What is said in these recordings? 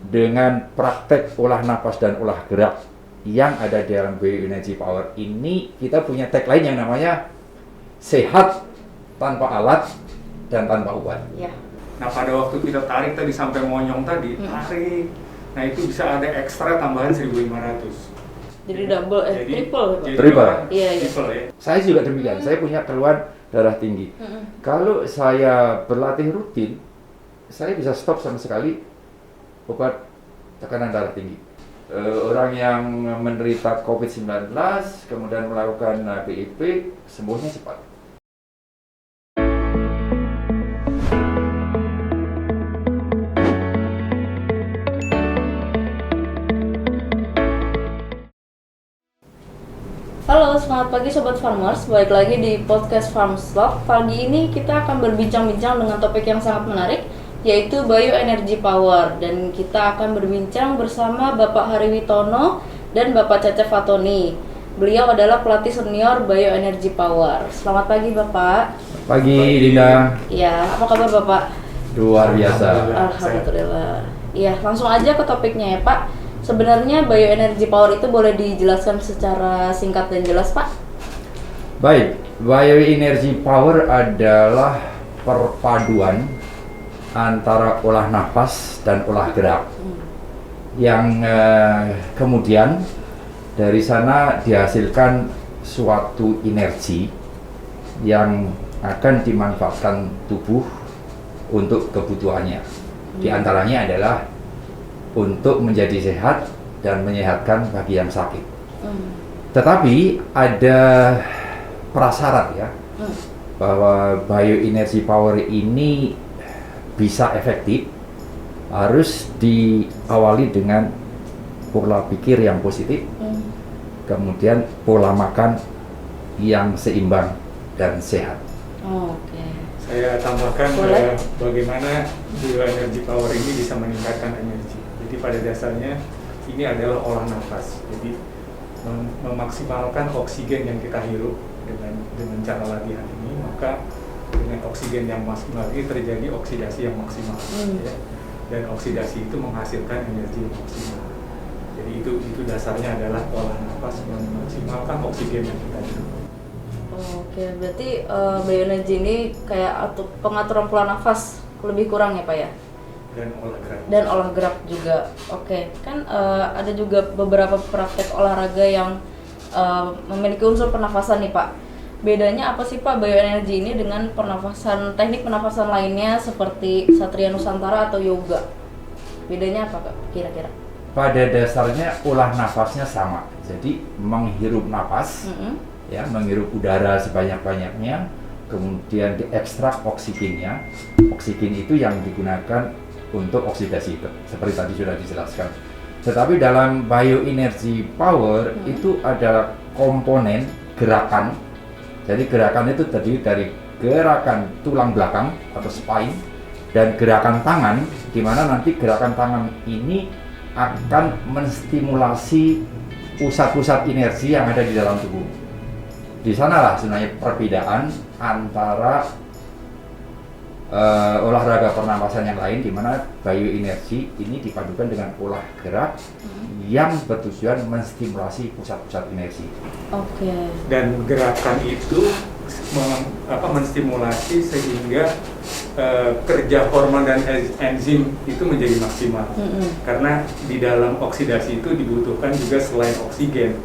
dengan praktek olah napas dan olah gerak yang ada di dalam Bioenergy Power ini, kita punya tagline yang namanya sehat tanpa alat dan tanpa obat. Ya. Nah, pada waktu kita tarik tadi sampai monyong tadi, tarik. Nah, itu bisa ada ekstra tambahan 1.500. Jadi double, triple. Triple. Iya, iya. Triple ya. Saya juga demikian, saya punya keluhan darah tinggi. Kalau saya berlatih rutin, saya bisa stop sama sekali obat tekanan darah tinggi. Orang yang menderita COVID-19 kemudian melakukan PIP, sembuhnya cepat. Halo, selamat pagi Sobat Farmers. Balik lagi di podcast Farmslog. Pagi ini kita akan berbincang-bincang dengan topik yang sangat menarik, yaitu Bioenergy Power. Dan kita akan berbincang bersama Bapak Hari Witono dan Bapak Cecep Fatoni. Beliau adalah pelatih senior Bioenergy Power. Selamat pagi Bapak. Pagi Dinda. Ya, apa kabar Bapak? Luar biasa. Alhamdulillah. Iya, langsung aja ke topiknya ya Pak. Sebenarnya Bioenergy Power itu boleh dijelaskan secara singkat dan jelas, Pak? Baik, Bioenergy Power adalah perpaduan antara olah nafas dan olah gerak yang kemudian dari sana dihasilkan suatu energi yang akan dimanfaatkan tubuh untuk kebutuhannya. Di antaranya adalah untuk menjadi sehat dan menyehatkan bagi yang sakit. Tetapi ada prasyarat ya, bahwa Bioenergy Power ini bisa efektif, harus diawali dengan pola pikir yang positif, kemudian pola makan yang seimbang dan sehat. Oke. Saya tambahkan bagaimana Bioenergy Power ini bisa meningkatkan energi. Jadi pada dasarnya ini adalah olah nafas. Jadi memaksimalkan oksigen yang kita hirup dengan cara latihan ini, maka dengan oksigen yang maksimal ini terjadi oksidasi yang maksimal. Ya. Dan oksidasi itu menghasilkan energi yang maksimal. Jadi itu dasarnya adalah olah nafas, memaksimalkan oksigen yang kita hirup. Oke, berarti Bioenergy ini kayak pengaturan pola nafas lebih kurang ya Pak ya? Dan olah gerak juga. Oke, kan ada juga beberapa praktek olahraga yang memiliki unsur pernafasan nih Pak. Bedanya apa sih Pak Bioenergy ini dengan teknik pernafasan lainnya seperti Satria Nusantara atau yoga? Bedanya apa Kak kira-kira? Pada dasarnya olah nafasnya sama. Jadi menghirup napas, ya, menghirup udara sebanyak-banyaknya, kemudian diekstrak oksigennya. Oksigen itu yang digunakan untuk oksidasi, seperti tadi sudah dijelaskan. Tetapi dalam Bioenergy Power itu ada komponen gerakan. Jadi gerakan itu terdiri dari gerakan tulang belakang atau spine dan gerakan tangan, di mana nanti gerakan tangan ini akan menstimulasi pusat-pusat energi yang ada di dalam tubuh. Di sanalah sebenarnya perbedaan antara olahraga pernapasan yang lain, di mana Bioenergy ini dipadukan dengan olah gerak yang bertujuan menstimulasi pusat-pusat energi. Oke. Dan gerakan itu menstimulasi sehingga kerja hormon dan enzim itu menjadi maksimal. Karena di dalam oksidasi itu dibutuhkan juga selain oksigen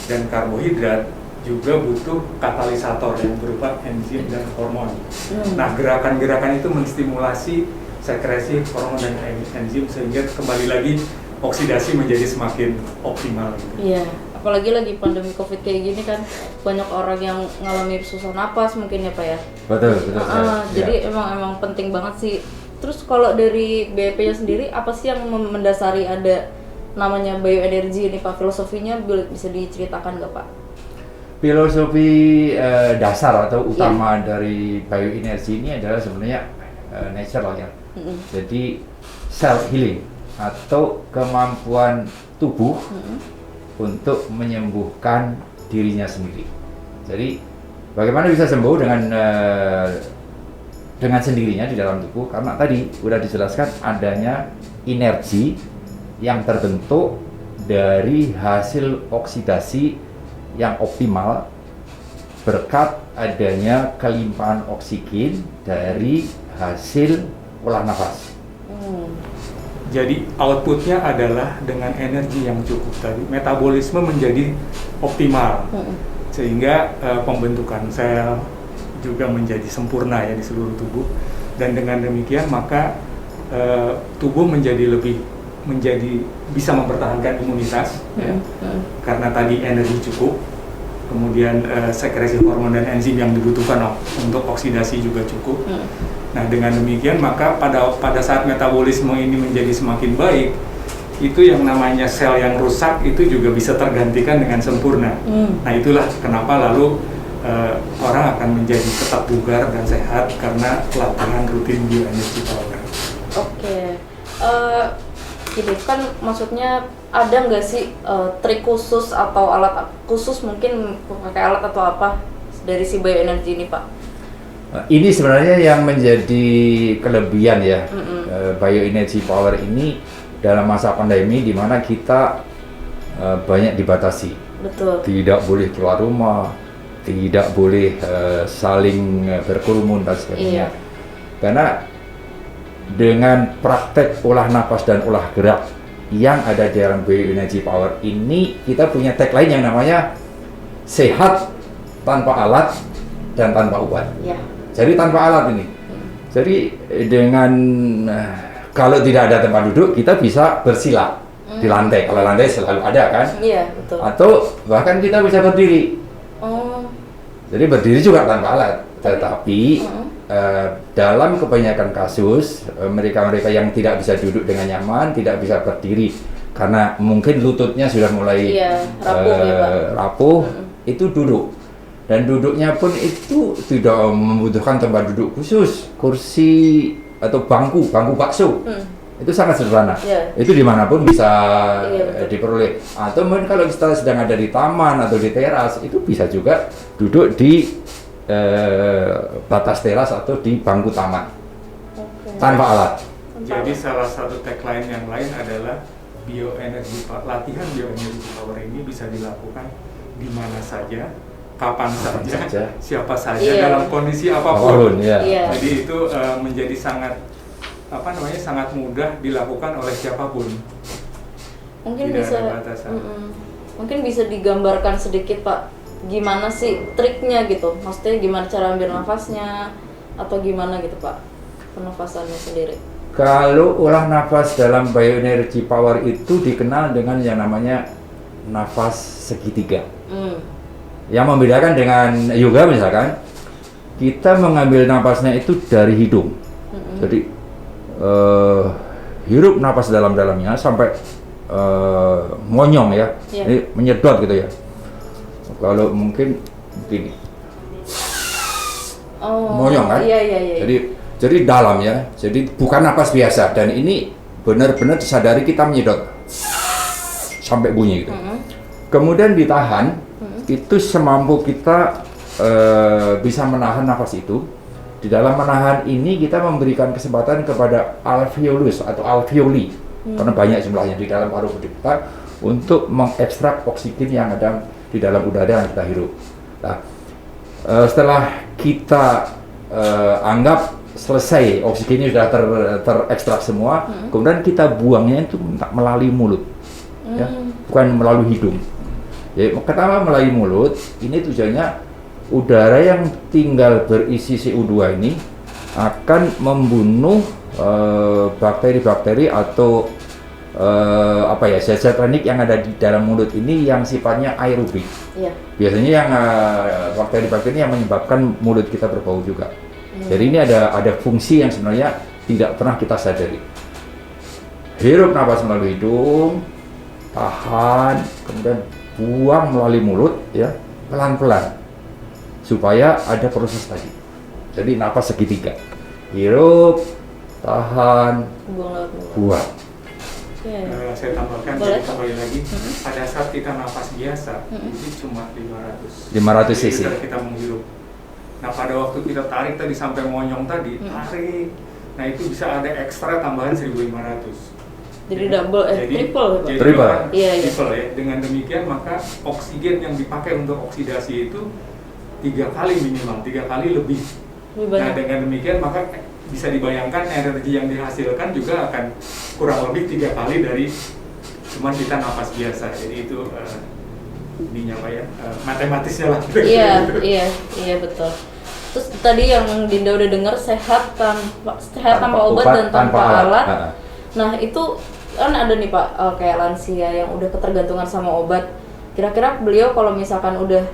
dan karbohidrat, juga butuh katalisator yang berupa enzim dan hormon. Nah, gerakan-gerakan itu menstimulasi sekresi hormon dan enzim sehingga kembali lagi oksidasi menjadi semakin optimal. Iya, apalagi lagi pandemi COVID kayak gini kan, banyak orang yang ngalami susah napas mungkin ya Pak ya. Betul. Jadi emang penting banget sih. Terus kalau dari BEP-nya sendiri, apa sih yang mendasari ada namanya Bioenergy ini Pak? Filosofinya bisa diceritakan nggak Pak? Filosofi dasar atau utama dari Bioenergy ini adalah sebenarnya natural ya. Jadi self healing atau kemampuan tubuh untuk menyembuhkan dirinya sendiri. Jadi bagaimana bisa sembuh dengan sendirinya di dalam tubuh, karena tadi sudah dijelaskan adanya energi yang terbentuk dari hasil oksidasi yang optimal berkat adanya kelimpahan oksigen dari hasil olah nafas. Jadi outputnya adalah dengan energi yang cukup tadi, metabolisme menjadi optimal, sehingga pembentukan sel juga menjadi sempurna ya di seluruh tubuh, dan dengan demikian maka tubuh menjadi bisa mempertahankan imunitas ya, karena tadi energi cukup, kemudian sekresi hormon dan enzim yang dibutuhkan untuk oksidasi juga cukup. Nah, dengan demikian maka pada saat metabolisme ini menjadi semakin baik, itu yang namanya sel yang rusak itu juga bisa tergantikan dengan sempurna. Nah, itulah kenapa lalu orang akan menjadi tetap bugar dan sehat karena latihan rutin bioenergy power. Oke, gitu kan maksudnya ada nggak sih trik khusus atau alat khusus, mungkin pakai alat atau apa dari si bioenergy ini, Pak? Ini sebenarnya yang menjadi kelebihan ya, bioenergy power ini dalam masa pandemi di mana kita banyak dibatasi. Betul. Tidak boleh keluar rumah, tidak boleh saling berkerumun dan sebagainya. Karena dengan praktek olah nafas dan olah gerak yang ada di dalam bioenergy power ini, kita punya tagline yang namanya sehat tanpa alat dan tanpa obat. Jadi tanpa alat ini. Jadi dengan kalau tidak ada tempat duduk, kita bisa bersila di lantai. Kalau lantai selalu ada kan? Iya, betul. Atau bahkan kita bisa berdiri. Jadi berdiri juga tanpa alat. Tetapi dalam kebanyakan kasus mereka-mereka yang tidak bisa duduk dengan nyaman, tidak bisa berdiri karena mungkin lututnya sudah mulai rapuh, itu duduk. Dan duduknya pun itu tidak membutuhkan tempat duduk khusus, kursi atau bangku bakso. Itu sangat sederhana. Itu dimanapun bisa diperoleh. Atau mungkin kalau kita sedang ada di taman atau di teras, itu bisa juga duduk di batas teras atau di bangku taman tanpa alat. Jadi salah satu tagline yang lain adalah latihan bioenergy power ini bisa dilakukan di mana saja, kapan saja, siapa saja, dalam kondisi apapun. Jadi itu menjadi sangat mudah dilakukan oleh siapapun. Mungkin bisa digambarkan sedikit, Pak, gimana sih triknya gitu? Maksudnya gimana cara ambil nafasnya atau gimana gitu, Pak, pernafasannya sendiri? Kalau olah nafas dalam bioenergy power itu dikenal dengan yang namanya nafas segitiga. Yang membedakan dengan yoga misalkan, kita mengambil nafasnya itu dari hidung. Jadi hirup nafas dalam-dalamnya sampai monyong ya, ini menyedot gitu ya. Kalau mungkin begini, monyong kan? Jadi dalam ya, jadi bukan napas biasa, dan ini benar-benar disadari kita menyedot sampai bunyi gitu. Kemudian ditahan, itu semampu kita bisa menahan nafas itu. Di dalam menahan ini kita memberikan kesempatan kepada alveolus atau alveoli, karena banyak jumlahnya di dalam paru-paru kita, untuk mengekstrak oksigen yang ada di dalam udara yang kita hirup. Nah, setelah kita anggap selesai, oksigennya sudah terekstrak semua, kemudian kita buangnya itu melalui mulut, ya, bukan melalui hidung. Jadi pertama melalui mulut, ini tujuannya udara yang tinggal berisi CO2 ini akan membunuh bakteri-bakteri atau zat-zat klinik yang ada di dalam mulut ini yang sifatnya aerobik. Biasanya yang bakteri-bakteri yang menyebabkan mulut kita berbau juga. Jadi ini ada fungsi yang sebenarnya tidak pernah kita sadari. Hirup nafas melalui hidung, tahan, kemudian buang melalui mulut, ya, pelan-pelan, supaya ada proses tadi. Jadi nafas segitiga, hirup, tahan, buang. Saya tambahkan kembali lagi, pada saat kita nafas biasa itu cuma 500 cc kita menghirup. Nah, pada waktu kita tarik tadi sampai monyong tadi, tarik, nah itu bisa ada ekstra tambahan 1500. Jadi double, triple ya Pak? Jadi Triple. Iya. Triple ya. Dengan demikian maka oksigen yang dipakai untuk oksidasi itu 3 kali minimal, 3 kali lebih. Nah dengan demikian maka bisa dibayangkan energi yang dihasilkan juga akan kurang lebih 3 kali dari cuman kita napas biasa. Jadi itu ininya Pak ya, matematisnya lah. Iya betul. Terus tadi yang Dinda udah dengar sehat tanpa obat dan tanpa alat. Nah itu kan ada nih Pak, kayak lansia yang udah ketergantungan sama obat. Kira-kira beliau kalau misalkan udah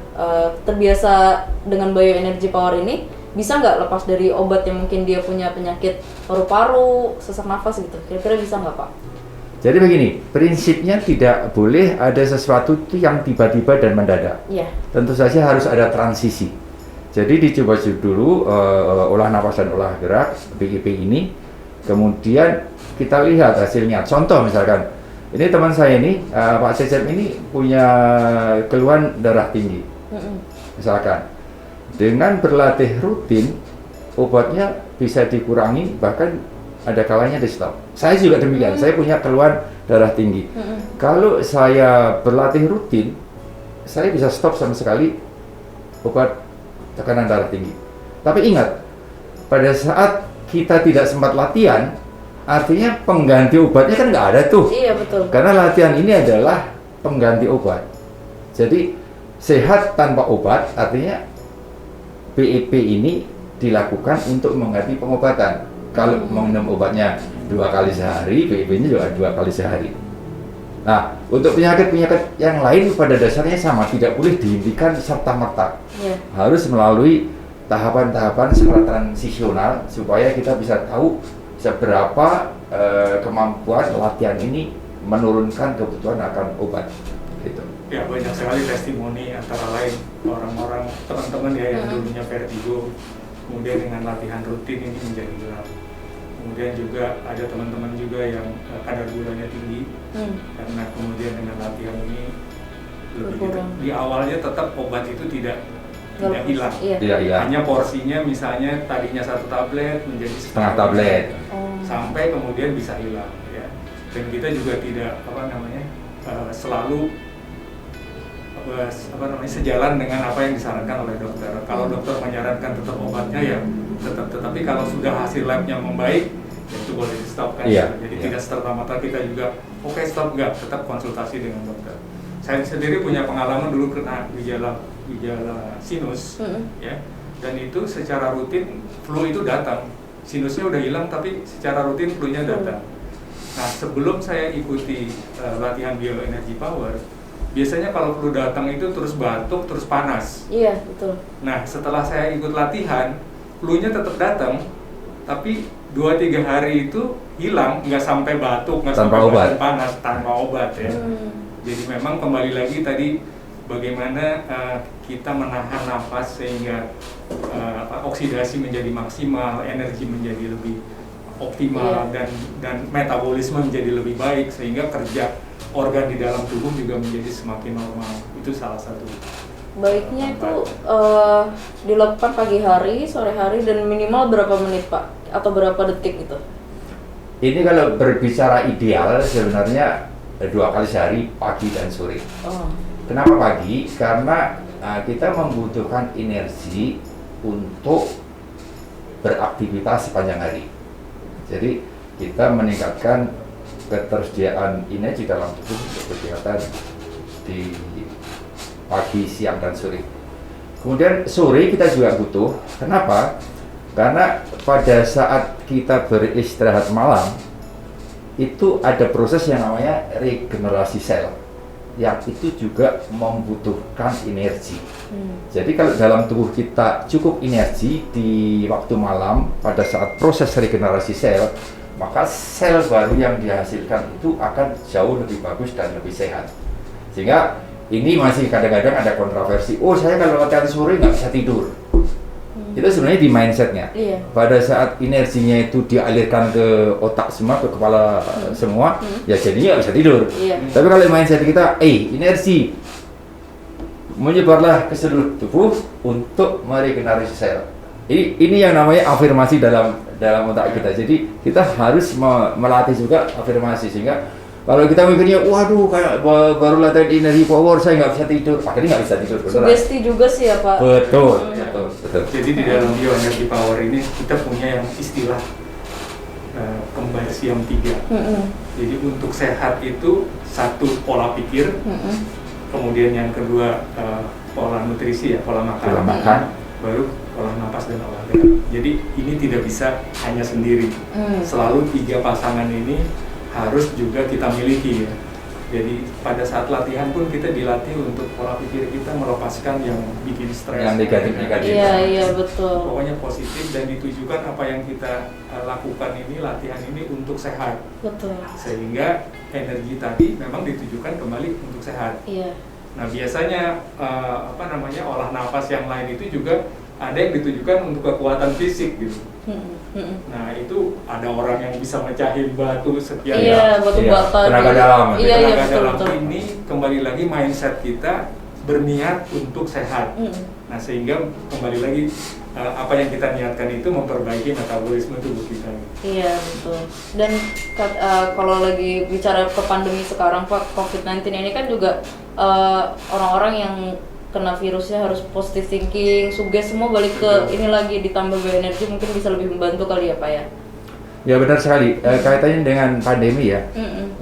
terbiasa dengan bioenergy power ini, bisa nggak lepas dari obat yang mungkin dia punya penyakit paru-paru, sesak nafas gitu? Kira-kira bisa nggak Pak? Jadi begini, prinsipnya tidak boleh ada sesuatu itu yang tiba-tiba dan mendadak. Iya. Tentu saja harus ada transisi. Jadi dicoba dulu olah nafas dan olah gerak BIP ini, kemudian kita lihat hasilnya. Contoh misalkan, ini teman saya ini, Pak Cecep ini punya keluhan darah tinggi, misalkan. Dengan berlatih rutin, obatnya bisa dikurangi, bahkan ada kalanya di stop. Saya juga demikian, saya punya keluhan darah tinggi. Kalau saya berlatih rutin, saya bisa stop sama sekali obat tekanan darah tinggi. Tapi ingat, pada saat kita tidak sempat latihan, artinya pengganti obatnya kan nggak ada tuh. Iya betul. Karena latihan ini adalah pengganti obat. Jadi sehat tanpa obat artinya BIP ini dilakukan untuk mengganti pengobatan. Kalau minum obatnya 2 kali sehari, BIP-nya juga 2 kali sehari. Nah, untuk penyakit-penyakit yang lain pada dasarnya sama, tidak boleh dihentikan serta-merta. Harus melalui tahapan-tahapan secara transisional supaya kita bisa tahu seberapa kemampuan latihan ini menurunkan kebutuhan akan obat. Gitu. Ya banyak sekali testimoni antara lain orang-orang teman-teman ya yang dulunya vertigo, kemudian dengan latihan rutin ini menjadi hilang. Kemudian juga ada teman-teman juga yang kadar gulanya tinggi, karena kemudian dengan latihan ini lebih di awalnya tetap obat itu tidak hilang. Hanya porsinya misalnya tadinya 1 tablet menjadi setengah tablet, sampai kemudian bisa hilang ya. Dan kita juga tidak selalu sejalan dengan apa yang disarankan oleh dokter. Kalau dokter menyarankan tetap obatnya ya tetap, tetapi kalau sudah hasil labnya membaik ya itu boleh di stop kan. Jadi tidak serta-merta kita juga oke, stop, enggak, tetap konsultasi dengan dokter. Saya sendiri punya pengalaman dulu kena gejala sinus ya, dan itu secara rutin flu itu datang, sinusnya udah hilang tapi secara rutin flu-nya datang. Nah sebelum saya ikuti latihan bioenergy power, biasanya kalau flu datang itu terus batuk, terus panas. Iya, betul. Nah, setelah saya ikut latihan, flu-nya tetap datang, tapi 2-3 hari itu hilang, nggak sampai batuk, nggak sampai badan panas, tanpa obat ya. Jadi memang kembali lagi tadi, bagaimana kita menahan nafas sehingga oksidasi menjadi maksimal, energi menjadi lebih optimal, dan metabolisme menjadi lebih baik, sehingga kerja organ di dalam tubuh juga menjadi semakin normal. Itu salah satu. Baiknya itu dilakukan pagi hari, sore hari, dan minimal berapa menit Pak? Atau berapa detik gitu? Ini kalau berbicara ideal sebenarnya 2 kali sehari, pagi dan sore. Kenapa pagi? Karena kita membutuhkan energi untuk beraktivitas sepanjang hari. Jadi kita meningkatkan ketersediaan energi dalam tubuh untuk kegiatan di pagi, siang, dan sore. Kemudian sore kita juga butuh. Kenapa? Karena pada saat kita beristirahat malam itu ada proses yang namanya regenerasi sel, yang itu juga membutuhkan energi. Jadi kalau dalam tubuh kita cukup energi di waktu malam pada saat proses regenerasi sel, maka sel baru yang dihasilkan itu akan jauh lebih bagus dan lebih sehat. Sehingga ini masih kadang-kadang ada kontroversi, oh saya kalau latihan sore nggak bisa tidur. Itu sebenarnya di mindsetnya. Pada saat energinya itu dialirkan ke otak semua, ke kepala semua, ya jadinya nggak bisa tidur. Tapi kalau mindset kita, energi menyebarlah ke seluruh tubuh untuk meregenerasi sel. Ini yang namanya afirmasi dalam dalam otak kita. Jadi kita harus melatih juga afirmasi, sehingga kalau kita mikirnya, waduh kayak baru latihan energi power saya nggak bisa tidur, akhirnya nggak bisa tidur. Sugesti juga sih ya Pak. Betul. Jadi di dalam bioenergi power ini kita punya yang istilah kembar siam 3. Jadi untuk sehat itu satu pola pikir, kemudian yang kedua pola nutrisi ya, pola makan, baru olah napas dan olah gerak. Jadi ini tidak bisa hanya sendiri. Selalu 3 pasangan ini harus juga kita miliki ya. Jadi pada saat latihan pun kita dilatih untuk pola pikir kita melepaskan yang bikin stres, yang negatif. Iya betul. Pokoknya positif dan ditujukan apa yang kita lakukan ini, latihan ini untuk sehat. Betul. Sehingga energi tadi memang ditujukan kembali untuk sehat. Iya. Nah biasanya olah nafas yang lain itu juga ada yang ditujukan untuk kekuatan fisik gitu. Nah itu ada orang yang bisa mecahin batu sekian. Iya, batu bata. Tenaga dalam. Tenaga dalam ini kembali lagi mindset kita berniat untuk sehat. Nah sehingga kembali lagi apa yang kita niatkan itu memperbaiki metabolisme tubuh kita. Iya betul. Dan kalau lagi bicara ke pandemi sekarang Pak, COVID-19 ini kan juga orang-orang yang kena virusnya harus positive thinking, suges semua balik ke ini lagi, ditambah bioenergi mungkin bisa lebih membantu kali ya Pak ya? Ya benar sekali, kaitannya dengan pandemi ya.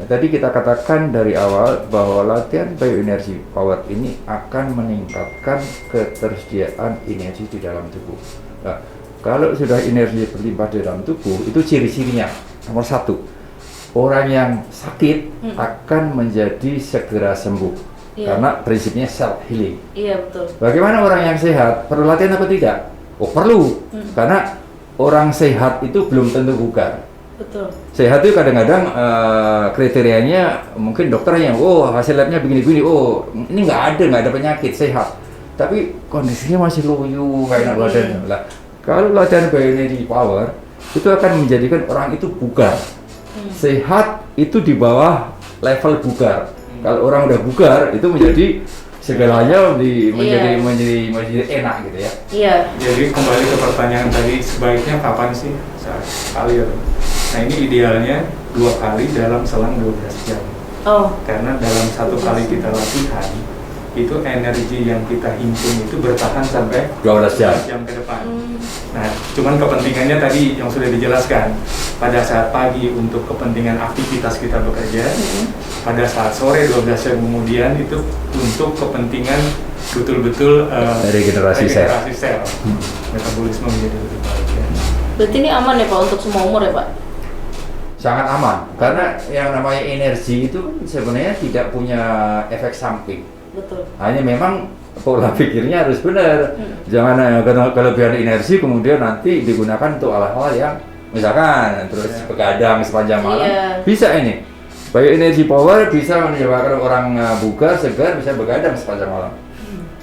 Tadi kita katakan dari awal bahwa latihan bioenergi power ini akan meningkatkan ketersediaan energi di dalam tubuh. Nah, kalau sudah energi berlimpah di dalam tubuh, itu ciri-cirinya. Nomor 1, orang yang sakit akan menjadi segera sembuh. Karena prinsipnya self healing. Iya betul. Bagaimana orang yang sehat? Perlu latihan apa tidak? Oh perlu, karena orang sehat itu belum tentu bugar. Betul. Sehat itu kadang-kadang kriterianya mungkin dokternya, oh hasil labnya begini-begini, oh ini nggak ada penyakit, sehat. Tapi kondisinya masih loyo kayak badan. Lah, kalau latihan bioenergy power itu akan menjadikan orang itu bugar. Sehat itu di bawah level bugar. Kalau orang udah bugar itu menjadi segalanya menjadi enak gitu ya. Iya. Jadi kembali ke pertanyaan tadi, sebaiknya kapan sih sekali ya? Nah ini idealnya 2 kali dalam selang 12 jam. Karena dalam 1 kali kita latihan itu energi yang kita himpun itu bertahan sampai 12 jam ke depan. Nah, cuman kepentingannya tadi yang sudah dijelaskan. Pada saat pagi untuk kepentingan aktivitas kita bekerja, pada saat sore 12 jam kemudian itu untuk kepentingan betul-betul regenerasi sel. Metabolisme menjadi lebih baik ya. Berarti ini aman ya Pak untuk semua umur ya Pak? Sangat aman, karena yang namanya energi itu sebenarnya tidak punya efek samping. Betul. Hanya memang pola pikirnya harus benar. Jangan karena kelebihan energi kemudian nanti digunakan untuk hal-hal yang misalkan terus begadang sepanjang malam. Bisa ini. Bioenergy power bisa menyebabkan orang bugar, segar, bisa begadang sepanjang malam.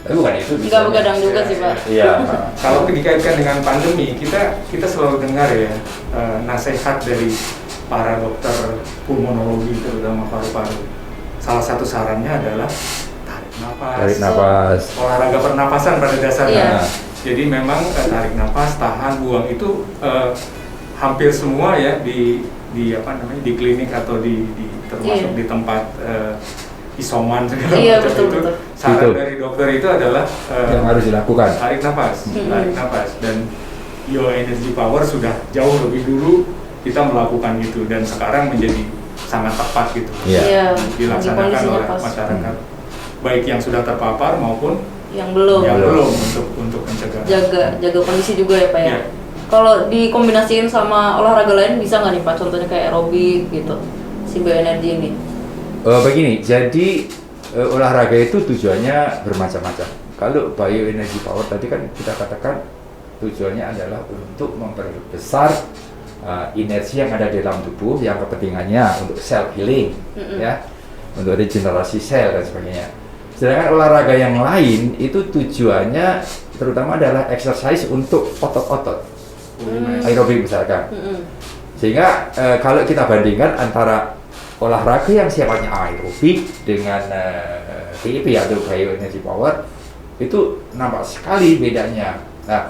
Tapi bukan itu. Enggak begadang juga sih Pak. Iya. Kalau dikaitkan dengan pandemi, kita selalu dengar ya nasihat dari para dokter pulmonologi terutama paru-paru. Salah satu sarannya adalah tarik nafas. Olahraga pernapasan pada dasarnya. Jadi memang tarik nafas, tahan, buang itu hampir semua ya di di klinik atau termasuk di tempat isoman segala macam itu. Saran dari dokter itu adalah yang harus dilakukan. Tarik nafas, dan bioenergy power sudah jauh lebih dulu kita melakukan itu dan sekarang menjadi sangat tepat gitu. Dilaksanakan oleh masyarakat. Baik yang sudah terpapar maupun yang belum untuk mencegah. Jaga kondisi juga ya Pak ya. Kalau dikombinasiin sama olahraga lain bisa nggak nih Pak? Contohnya kayak aerobik gitu, si bioenergi ini. Begini, jadi olahraga itu tujuannya bermacam-macam. Kalau bioenergy power tadi kan kita katakan tujuannya adalah untuk memperbesar inersi yang ada di dalam tubuh yang kepentingannya untuk self healing, ya, untuk regenerasi sel dan sebagainya. Sedangkan olahraga yang lain itu tujuannya terutama adalah exercise untuk otot-otot, aerobik misalkan. Sehingga kalau kita bandingkan antara olahraga yang sifatnya aerobik dengan BEP atau bioenergy power itu nampak sekali bedanya. Nah,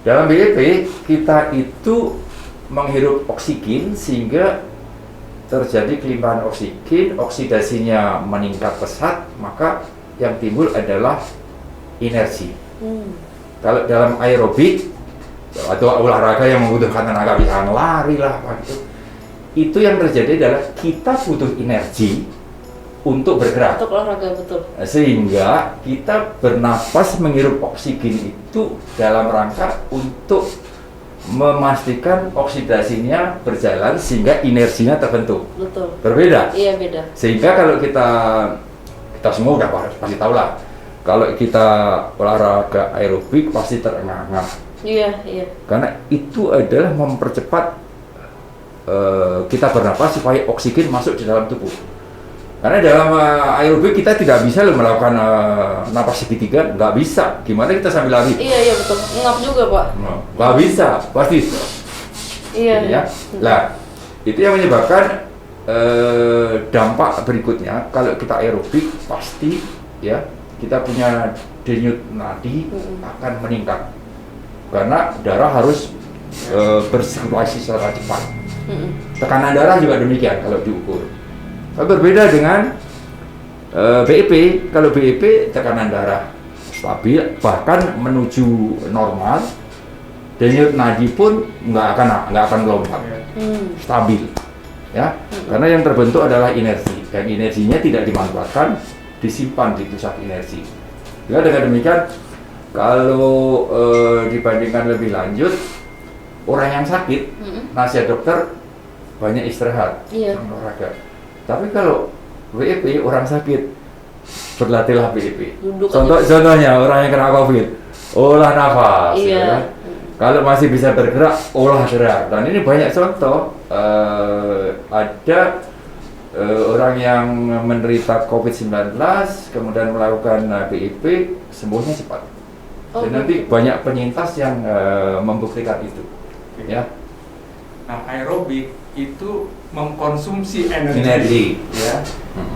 Dalam BEP kita itu menghirup oksigen sehingga terjadi kelimpahan oksigen, oksidasinya meningkat pesat, maka yang timbul adalah inersi. Kalau dalam aerobik atau olahraga yang membutuhkan tenaga, misalnya lari lah, itu yang terjadi adalah kita butuh energi untuk bergerak. Untuk olahraga, betul. Sehingga kita bernapas menghirup oksigen itu dalam rangka untuk memastikan oksidasinya berjalan sehingga inersinya terbentuk. Betul. Berbeda. Iya, beda. Sehingga kalau kita semua udah pasti tahu lah, kalau kita olahraga aerobik pasti terengah-engah. Iya, iya. Karena itu adalah mempercepat kita bernapas supaya oksigen masuk di dalam tubuh. Karena dalam aerobik kita tidak bisa melakukan napas segitiga, nggak bisa. Gimana kita sambil lari? Iya, iya, betul. Ngap juga, Pak. Nggak bisa, pasti. Iya. Ya. Nah, itu yang menyebabkan dampak berikutnya kalau kita aerobik pasti ya kita punya denyut nadi akan meningkat karena darah harus bersirkulasi secara cepat. Tekanan darah juga demikian kalau diukur. Berbeda dengan BEP. Kalau BEP tekanan darah stabil bahkan menuju normal, denyut nadi pun nggak akan melompat, stabil. Ya, karena yang terbentuk adalah inersi dan energinya tidak dimanfaatkan, disimpan di pusat inersi. Ya, dengan demikian kalau dibandingkan lebih lanjut orang yang sakit, nasihat dokter banyak istirahat, olahraga. Tapi kalau BEP orang sakit berlatihlah BEP. Contohnya orang yang kena COVID, olah nafas. Iya. Ya. Kalau masih bisa bergerak, olah gerak. Dan ini banyak contoh. Ada orang yang menderita COVID-19 kemudian melakukan BEP, sembuhnya cepat. Dan nanti banyak penyintas yang membuktikan itu. Ya. Nah, aerobik itu mengkonsumsi energi. Ya.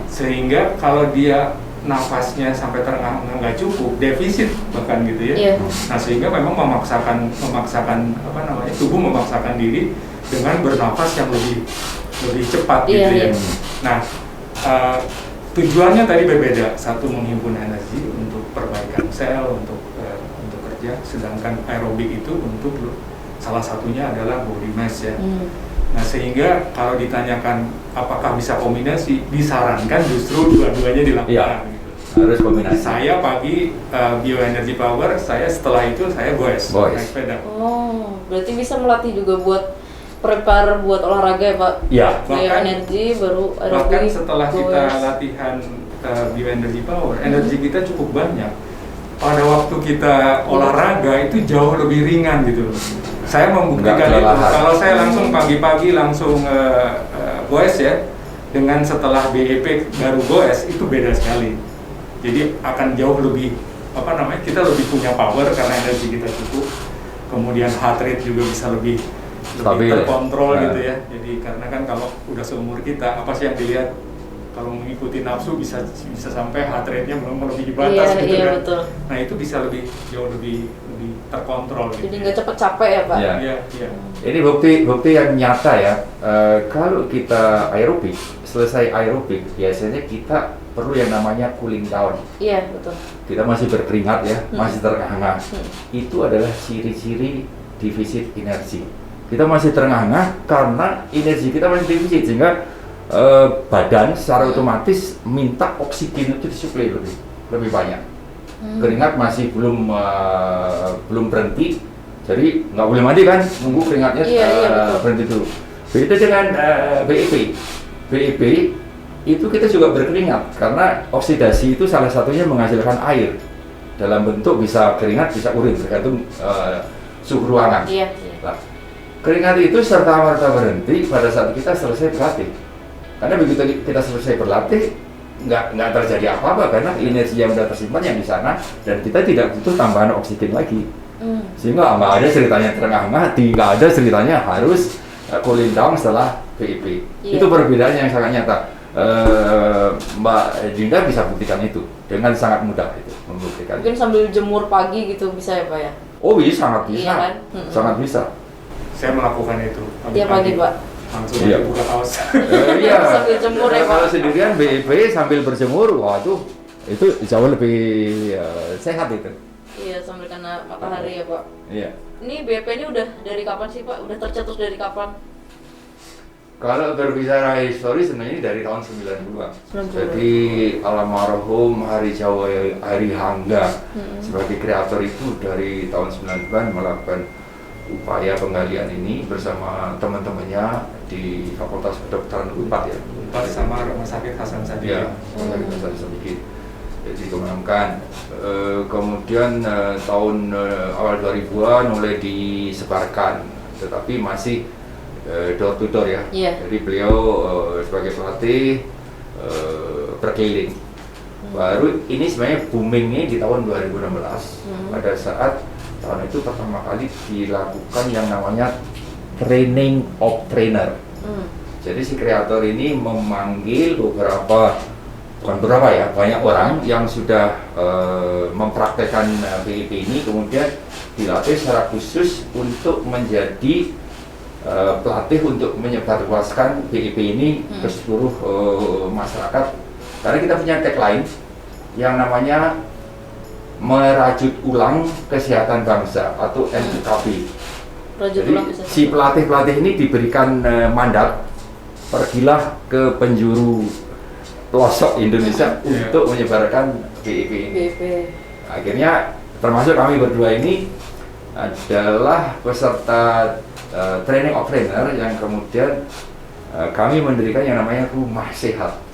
Sehingga kalau dia nafasnya sampai terengah-engah nggak cukup, defisit bahkan gitu ya. Nah, sehingga memang memaksakan tubuh memaksakan diri dengan bernafas yang lebih cepat gitu ya. Nah, tujuannya tadi berbeda. Satu menghimpun energi untuk perbaikan sel, untuk kerja, sedangkan aerobik itu untuk salah satunya adalah body mass ya. Nah, sehingga kalau ditanyakan apakah bisa kombinasi, disarankan justru dua-duanya dilakukan. Iya, gitu. Harus kombinasi. Saya pagi bioenergy power, saya setelah itu saya goes. Naik sepeda. Oh, berarti bisa melatih juga buat prepare buat olahraga ya, Pak? Iya. Bioenergy baru aerobik. Bahkan setelah kita latihan bioenergy power, energi kita cukup banyak. Pada waktu kita olahraga itu jauh lebih ringan gitu. Saya membuktikan itu. Kalau saya langsung pagi-pagi langsung goes ya, dengan setelah BEP baru goes itu beda sekali. Jadi akan jauh lebih kita lebih punya power karena energi kita cukup. Kemudian heart rate juga bisa lebih terkontrol gitu ya. Jadi karena kan kalau udah seumur kita apa sih yang dilihat? Kalau mengikuti nafsu bisa sampai heart rate-nya melebihi batas gitu kan. Betul. Nah, itu bisa jauh lebih terkontrol gitu. Jadi nggak cepet capek ya, Pak? Iya. Iya. Ini bukti yang nyata ya. Kalau kita aerobik, selesai aerobik biasanya kita perlu yang namanya cooling down. Iya, betul. Kita masih berkeringat ya, masih terengah-engah. Itu adalah ciri-ciri defisit energi. Kita masih terengah-engah karena energi kita masih defisit sehingga badan secara otomatis minta oksigen itu disuplai lebih banyak. Keringat masih belum berhenti, jadi nggak boleh mandi kan, nunggu keringatnya berhenti dulu. Beda dengan BEP. BEP itu kita juga berkeringat karena oksidasi itu salah satunya menghasilkan air dalam bentuk bisa keringat bisa urin tergantung suhu ruangan. Nah, keringat itu serta-merta berhenti pada saat kita selesai berlatih. Karena begitu kita selesai berlatih, nggak terjadi apa-apa karena energi yang sudah tersimpan yang di sana dan kita tidak butuh tambahan oksigen lagi. Sehingga nggak ada ceritanya terengah-engah, nggak ada ceritanya harus cooling down setelah BEP. Itu perbedaannya yang sangat nyata. Mbak Dinda bisa buktikan itu dengan sangat mudah itu membuktikan. Mungkin sambil jemur pagi gitu bisa ya, Pak ya? Oh iya, sangat bisa, Iya kan? sangat bisa. Saya melakukan itu. Tiap pagi Pak. Langsung Iya. aja buka kaos. Iya. Sambil jemur ya, Pak. Kalau sendirian BEP sambil berjemur, wah itu jauh lebih sehat itu. Iya, sambil kena matahari ya Pak. Iya. Ini BP ini udah dari kapan sih Pak? Udah tercetus dari kapan? Kalau berbicara histori sebenarnya dari tahun 90-an. 90-an. Jadi almarhum Hari Jawa Hari Hangga sebagai kreator itu dari tahun 90-an melakukan upaya penggalian ini bersama teman-temannya di Fakultas Kedokteran Unpad ya. Unpad sama Rumah Sakit Hasan Sadikin. Ya, Rumah Sakit Hasan Sadikin. Jadi dikembangkan. Kemudian tahun awal 2000-an mulai disebarkan, tetapi masih door to door ya. Iya. Jadi beliau sebagai pelatih berkeliling. Baru ini sebenarnya boomingnya di tahun 2016 pada saat tahun itu pertama kali dilakukan yang namanya training of trainer. Jadi si kreator ini memanggil banyak orang yang sudah mempraktekkan BIP ini, kemudian dilatih secara khusus untuk menjadi pelatih untuk menyebarluaskan BIP ini ke seluruh masyarakat. Karena kita punya tagline yang namanya merajut ulang kesehatan bangsa atau MUKB. Jadi si pelatih-pelatih ini diberikan mandat, pergilah ke penjuru pelosok Indonesia untuk menyebarkan BIP ini. Akhirnya termasuk kami berdua ini adalah peserta training of trainer yang kemudian kami mendirikan yang namanya Rumah Sehat.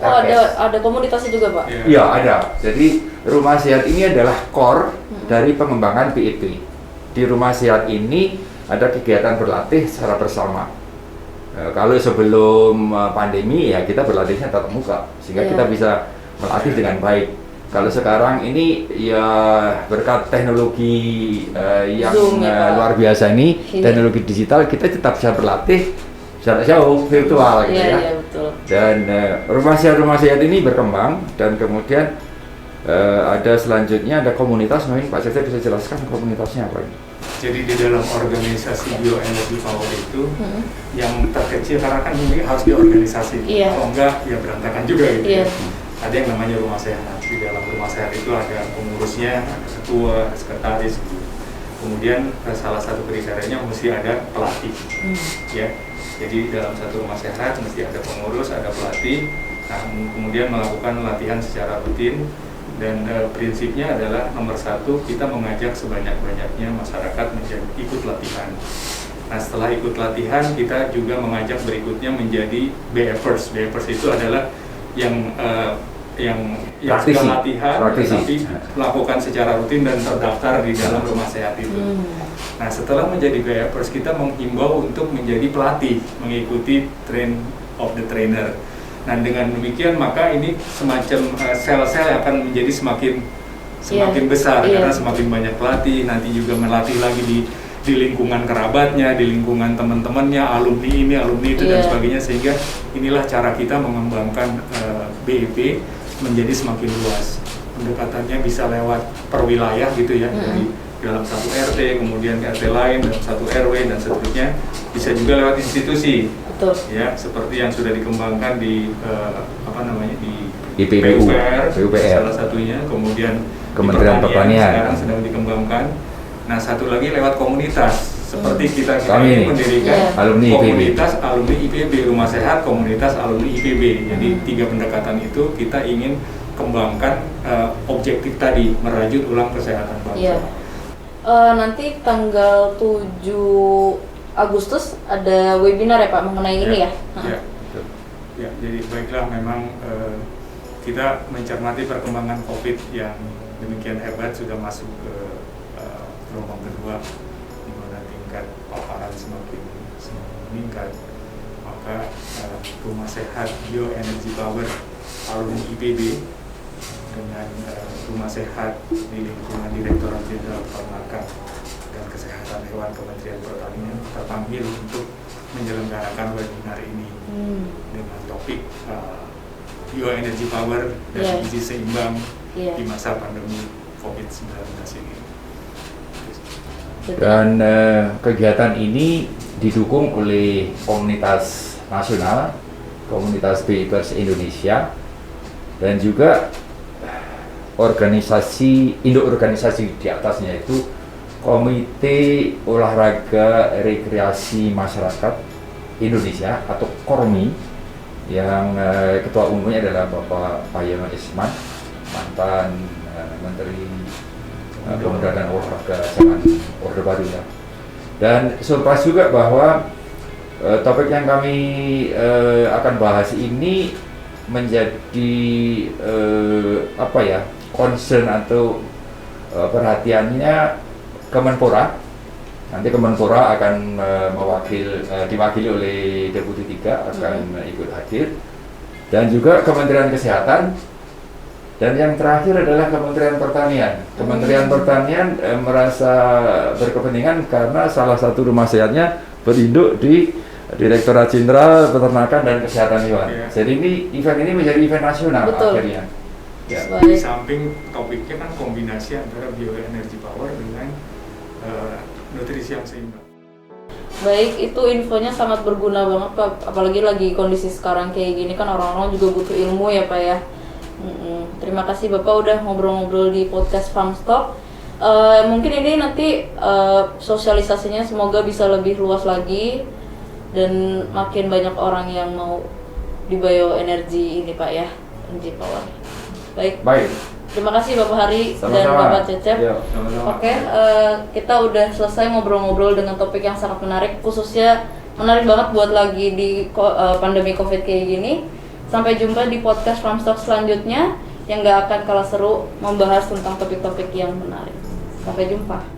Oh, ada komunitasnya juga Pak? Iya, ada. Jadi Rumah Sehat ini adalah core dari pengembangan BIP. Di Rumah Sehat ini ada kegiatan berlatih secara bersama. Kalau sebelum pandemi ya kita berlatihnya tatap muka sehingga kita bisa melatih dengan baik. Kalau sekarang ini ya berkat teknologi yang Zoom, luar biasa ini, teknologi digital, kita tetap bisa berlatih jarak jauh virtual gitu ya. Iya, betul. Dan rumah sehat ini berkembang dan kemudian ada selanjutnya ada komunitas. Mungkin Pak Cecep bisa jelaskan komunitasnya apa ini? Jadi di dalam organisasi Bioenergy Power itu yang terkecil karena kan ini harus diorganisasi, kalau enggak ya berantakan juga gitu. Ada yang namanya Rumah Sehat. Di dalam Rumah Sehat itu ada pengurusnya, ada ketua, sekretaris gitu. Kemudian salah satu kriterianya mesti ada pelatih. Ya. Jadi dalam satu rumah sehat mesti ada pengurus, ada pelatih. Nah, kemudian melakukan latihan secara rutin. Dan prinsipnya adalah nomor satu, kita mengajak sebanyak-banyaknya masyarakat ikut latihan. Nah, setelah ikut latihan, kita juga mengajak berikutnya menjadi BFers. BFers itu adalah yang sudah latihan, tapi melakukan secara rutin dan terdaftar di dalam rumah sehat itu. Nah, setelah menjadi BFers, kita menghimbau untuk menjadi pelatih, mengikuti train of the trainer. Nah, dengan demikian maka ini semacam sel-sel akan menjadi semakin besar karena semakin banyak pelatih, nanti juga melatih lagi di lingkungan kerabatnya, di lingkungan teman-temannya, alumni ini, alumni itu dan sebagainya, sehingga inilah cara kita mengembangkan BIP menjadi semakin luas. Pendekatannya bisa lewat per wilayah gitu ya, dari dalam satu RT, kemudian RT lain, dalam satu RW dan seterusnya, bisa juga lewat institusi. Betul. Ya, seperti yang sudah dikembangkan di di PUPR salah satunya, kemudian Kementerian Pertanian sekarang sedang dikembangkan. Nah, satu lagi lewat komunitas, seperti kita ini mendirikan komunitas alumni IPB, Rumah Sehat komunitas alumni IPB. Jadi 3 pendekatan itu kita ingin kembangkan objektif tadi, merajut ulang kesehatan bangsa. Nanti tanggal 7 Agustus ada webinar ya Pak mengenai ini ya? Ya, jadi baiklah, memang kita mencermati perkembangan COVID yang demikian hebat, sudah masuk ke gelombang kedua, di mana tingkat paparan semakin meningkat. Maka Rumah Sehat Bioenergy Power alumni IPB dengan Rumah Sehat di lingkungan Direktorat Jenderal Peternakan dan Kesehatan Hewan Kementerian Pertanian terpanggil untuk menyelenggarakan webinar ini dengan topik Bioenergy Power dan gizi seimbang di masa pandemi COVID-19 ini. Dan kegiatan ini didukung oleh komunitas nasional, komunitas BI Pers Indonesia, dan juga induk organisasi di atasnya itu Komite Olahraga Rekreasi Masyarakat Indonesia atau KORMI, yang ketua umumnya adalah Bapak Payono Isman, mantan Menteri Pemuda dan Olahraga zaman Orde Baru ya. Dan surprise juga bahwa topik yang kami akan bahas ini menjadi concern atau perhatiannya Kemenpora. Nanti Kemenpora akan diwakili oleh Deputi 3 akan ikut hadir, dan juga Kementerian Kesehatan, dan yang terakhir adalah Kementerian Pertanian. Kementerian Pertanian merasa berkepentingan karena salah satu rumah sehatnya berinduk di Direktorat Jenderal Peternakan dan Kesehatan Hewan. Jadi event ini menjadi event nasional. Betul. Akhirnya. Ya, di samping topiknya kan kombinasi antara bioenergi power dengan nutrisi yang seimbang. Baik, itu infonya sangat berguna banget Pak, apalagi lagi kondisi sekarang kayak gini kan orang-orang juga butuh ilmu ya Pak ya. Terima kasih Bapak udah ngobrol-ngobrol di podcast Farm Talk. Mungkin ini nanti sosialisasinya semoga bisa lebih luas lagi dan makin banyak orang yang mau di bioenergi ini Pak ya, energy power. Baik. Terima kasih Bapak Hari dan Bapak Cecep. Oke, kita udah selesai ngobrol-ngobrol dengan topik yang sangat menarik, khususnya menarik banget buat lagi di pandemi COVID kayak gini. Sampai jumpa di podcast Farm Talk selanjutnya yang gak akan kalah seru membahas tentang topik-topik yang menarik. Sampai jumpa.